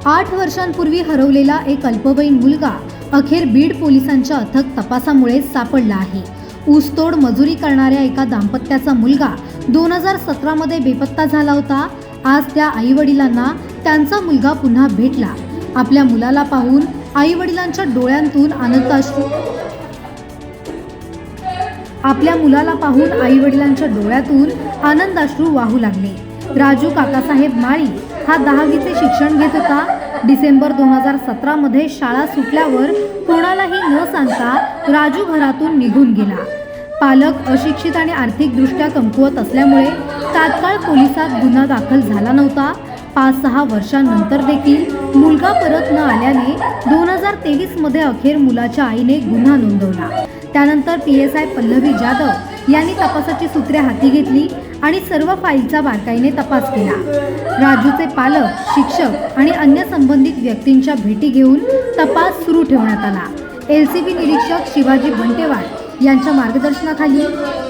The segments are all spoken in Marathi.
8 वर्षांपूर्वी हरवलेला एक अल्पवयीन मुलगा अखेर बीड पोलिसांच्या अथक तपासामुळे सापडला आहे। ऊसतोड मजुरी करणाऱ्या एका दाम्पत्याचा मुलगा 2017 मध्ये बेपत्ता झाला होता। आज त्या आईवडिलांना त्यांचा मुलगा पुन्हा भेटला। आपल्या मुलाला पाहून आईवडिलांच्या डोळ्यांतून आनंदाश्रू वाहू लागले। राजू काकासाहेब माळी हा 10वीचे शिक्षण घेत होता। डिसेंबर 2017 मध्ये शाळा सुटल्यावर कोणालाही न सांगता राजू घरातून निघून गेला। पालक अशिक्षित आणि आर्थिकदृष्ट्या कमकुवत असल्यामुळे तात्काळ पोलिसात गुन्हा दाखल झाला नव्हता। 5-6 वर्षांनंतर देखील मुलगा परत न आल्याने 2023 मध्ये अखेर मुलाच्या आईने गुन्हा नोंदवला। त्यानंतर PSI पल्लवी जाधव यांनी तपासाची सूत्रे हाती घेतली आणि सर्व फाईलचा बारकाईने तपास केला। राजूचे पालक, शिक्षक आणि अन्य संबंधित व्यक्तींच्या भेटी घेऊन तपास सुरू ठेवण्यात आला। LCB निरीक्षक शिवाजी बंटेवाड यांच्या मार्गदर्शनाखाली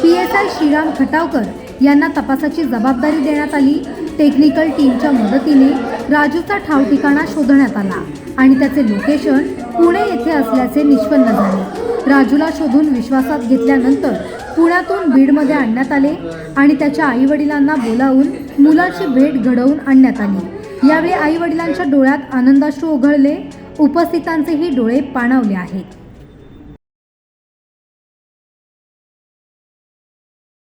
PSI श्रीराम खटावकर यांना तपासाची जबाबदारी देण्यात आली। टेक्निकल टीमच्या मदतीने राजूचा ठाव ठिकाणा शोधण्यात आला आणि त्याचे लोकेशन पुणे येथे असल्याचे निष्पन्न झाले। राजूला शोधून विश्वासात घेतल्यानंतर पुण्यातून बीडमध्ये आणण्यात आले आणि त्याच्या आईवडिलांना बोलावून मुलाची भेट घडवून आणण्यात आली। यावेळी आईवडिलांच्या डोळ्यात आनंदाश्रू ओघळले। उपस्थितांचेही डोळे पाणावले आहेत।